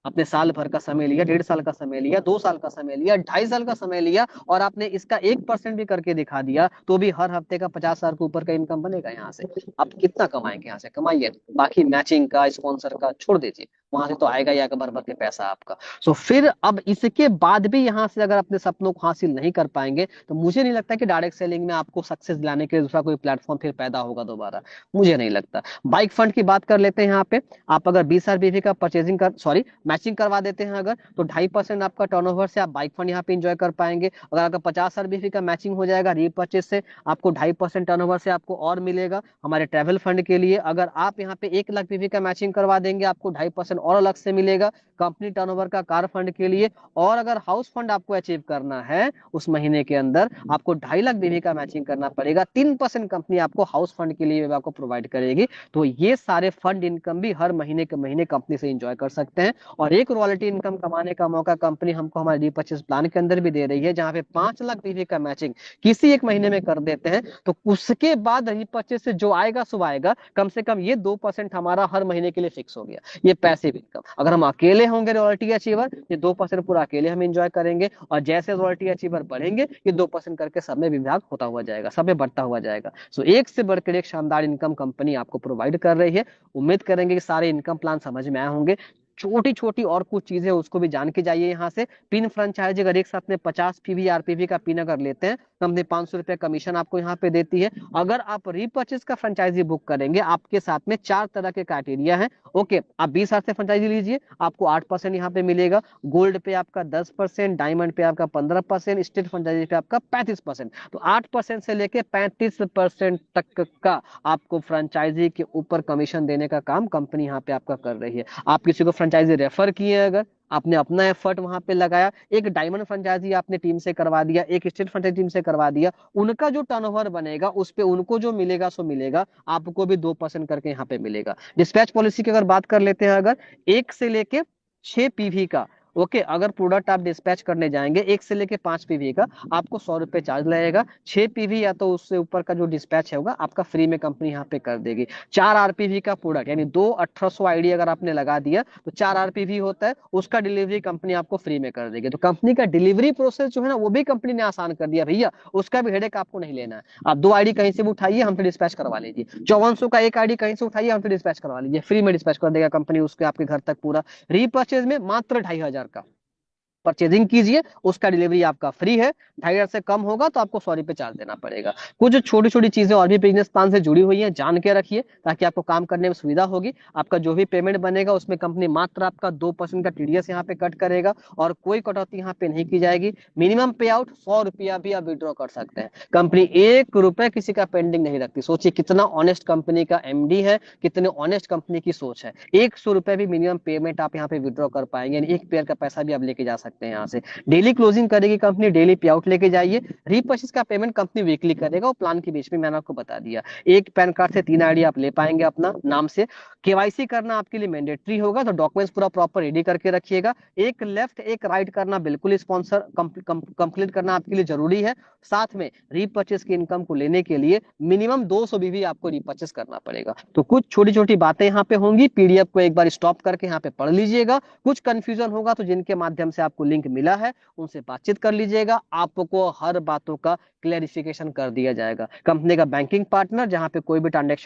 आपने साल भर का समय लिया, 1.5 साल का समय लिया, 2 साल का समय लिया, 2.5 साल का समय लिया, और आपने इसका 1% भी करके दिखा दिया, तो भी हर हफ्ते का 50,000 के ऊपर का इनकम बनेगा यहाँ से। आप कितना कमाएंगे यहाँ से, कमाइए। बाकी मैचिंग का, स्पॉन्सर का छोड़ दीजिए, वहां से तो आएगा ही आएगा भर भर के पैसा आपका। सो फिर अब इसके बाद भी यहाँ से अगर अपने सपनों को हासिल नहीं कर पाएंगे, तो मुझे नहीं लगता कि डायरेक्ट सेलिंग में आपको सक्सेस दिलाने के लिए दूसरा कोई प्लेटफॉर्म फिर पैदा होगा दोबारा, मुझे नहीं लगता। बाइक फंड की बात कर लेते हैं यहाँ पे। आप अगर 20,000 बीवी का परचेजिंग कर, सॉरी मैचिंग करवा देते हैं अगर, तो 2.5% आपका टर्नओवर से आप बाइक फंड यहाँ पे इंजॉय कर पाएंगे। अगर 50,000 बीवी का मैचिंग हो जाएगा रीपर्चेज से, आपको 2.5% टर्नओवर से आपको और मिलेगा हमारे ट्रैवल फंड के लिए। अगर आप यहाँ पे 1 लाख बीवी का मैचिंग करवा देंगे, आपको 2.5% और अलग से मिलेगा कंपनी टर्नओवर का कार फंड के लिए। और अगर हाउस फंड आपको अचीव करना है उस महीने के अंदर, आपको 2.5 लाख बीवी का मैचिंग करना पड़ेगा, 3% कंपनी आपको हाउस फंड के लिए आपको प्रोवाइड करेगी। तो ये सारे फंड इनकम भी हर महीने के महीने कंपनी से एंजॉय कर सकते हैं। और एक रॉयल्टी इनकम कमाने का मौका कंपनी हमको हमारे रीपर्चेज प्लान के अंदर भी दे रही है, जहां पे 5 लाख बीवी का मैचिंग किसी एक महीने में कर देते हैं, तो उसके बाद रीपर्चेज से जो आएगा सो आएगा, कम से कम ये 2% हमारा हर महीने के लिए फिक्स हो गया। ये पैसे पैसिव इनकम। अगर हम अकेले होंगे रॉयल्टी अचीवर, ये 2% पूरा अकेले हम एंजॉय करेंगे, और जैसे रॉयल्टी अचीवर बढ़ेंगे ये 2% करके सब में विभाग होता हुआ जाएगा, सब में बढ़ता हुआ जाएगा। सो एक से बढ़कर एक शानदार इनकम कंपनी आपको प्रोवाइड कर रही है। उम्मीद करेंगे कि सारे इनकम प्लान समझ में आए होंगे। छोटी छोटी और कुछ चीजें उसको भी जान के जाइए यहाँ से। पिन फ्रेंचाइजी अगर एक साथ में 50 पीवी आरपीवी का पिन अगर लेते हैं, कंपनी 500 रुपए कमीशन आपको यहाँ पे देती है। अगर आप रीपर्चेज का फ्रेंचाइजी बुक करेंगे, आपके साथ में 4 तरह के क्राइटेरिया है। ओके, आप 20,000 से फ्रेंचाइजी लीजिए, आपको 8% यहाँ पे मिलेगा। गोल्ड पे आपका 10%, डायमंड पे आपका 15%, स्टेट फ्रेंचाइजी पे आपका 35%। तो 8% से लेके 35% तक का आपको फ्रेंचाइजी के ऊपर कमीशन देने का काम कंपनी यहाँ पे आपका कर रही है। आप किसी को फ्रेंचाइजी रेफर किए, अगर आपने अपना एफर्ट वहां पे लगाया, एक डायमंड फ्रेंचाइजी आपने टीम से करवा दिया, एक स्टेट फ्रेंचाइजी टीम से करवा दिया, उनका जो टर्नओवर बनेगा उस पे उनको जो मिलेगा सो मिलेगा, आपको भी 2% करके यहाँ पे मिलेगा। डिस्पैच पॉलिसी की अगर बात कर लेते हैं, अगर 1 से लेके 6 पीवी का, ओके, अगर प्रोडक्ट आप डिस्पैच करने जाएंगे 1 से लेके 5 पीवी का, आपको 100 रुपए चार्ज लगेगा। 6 पीवी या तो उससे ऊपर का जो डिस्पैच होगा आपका फ्री में कंपनी यहाँ पे कर देगी। 4 आरपीवी का प्रोडक्ट यानी 2 1800 आईडी अगर आपने लगा दिया तो 4 आरपीवी होता है, उसका डिलीवरी कंपनी आपको फ्री में कर देगी। तो कंपनी का डिलीवरी प्रोसेस जो है ना वो भी कंपनी ने आसान कर दिया भैया, उसका भी हेडेक आपको नहीं लेना है। आप 2 आईडी कहीं से भी उठाइए, हमसे डिस्पैच करवा लीजिए। 5400 का एक आईडी कहीं से उठाइए, हमसे डिस्पैच करवा लीजिए, फ्री में डिस्पैच कर देगा कंपनी उसके आपके घर तक पूरा। रीपर्चेज में मात्र 2500 का परचेजिंग कीजिए, उसका डिलीवरी आपका फ्री है। 2500 से कम होगा तो आपको 100 रुपए चार्ज देना पड़ेगा। कुछ छोटी छोटी चीजें और भी बिजनेस प्लान से जुड़ी हुई हैं, जान के रखिए ताकि आपको काम करने में सुविधा होगी। आपका जो भी पेमेंट बनेगा उसमें कंपनी मात्र आपका 2% का टीडीएस यहाँ पे कट करेगा, और कोई कटौती यहाँ पे नहीं की जाएगी। मिनिमम पे आउट 100 रुपया भी आप विड्रॉ कर सकते हैं। कंपनी 1 रुपए किसी का पेंडिंग नहीं रखती। सोचिए कितना ऑनेस्ट कंपनी का एमडी है, कितने ऑनेस्ट कंपनी की सोच है। 100 रुपए भी मिनिमम पेमेंट आप यहाँ पे विड्रॉ कर पाएंगे, यानी एक पेयर का पैसा भी आप लेके जा सकते हैं यहाँ से। डेली क्लोजिंग करेगी कंपनी, डेली पे आउट लेके जाइए। रीपर्चेज का पेमेंट कंपनी वीकली करेगा, वो प्लान के बीच में मैंने आपको बता दिया। एक पैन कार्ड से 3 आईडी आप ले पाएंगे अपना नाम से। केवाईसी करना आपके लिए मैंडेटरी होगा, तो डॉक्यूमेंट्स पूरा प्रॉपर रेडी करके रखिएगा। एक लेफ्ट एक राइट करना बिल्कुल स्पॉन्सर कंप्लीट करना आपके लिए जरूरी है। साथ में रीपर्चेज की इनकम को लेने के लिए मिनिमम 200 बीवी आपको रीपर्चेज करना पड़ेगा। तो कुछ छोटी छोटी बातें यहाँ पे होंगी, पीडीएफ को एक बार स्टॉप करके यहाँ पे पढ़ लीजिएगा। कुछ कंफ्यूजन होगा तो जिनके माध्यम से आपको लिंक मिला है उनसे बातचीत कर लीजिएगा, आपको हर बातों का क्लेरिफिकेशन कर दिया जाएगा। कंपनी का बैंकिंग पार्टनर, जहां पे कोई भी ट्रांजेक्शन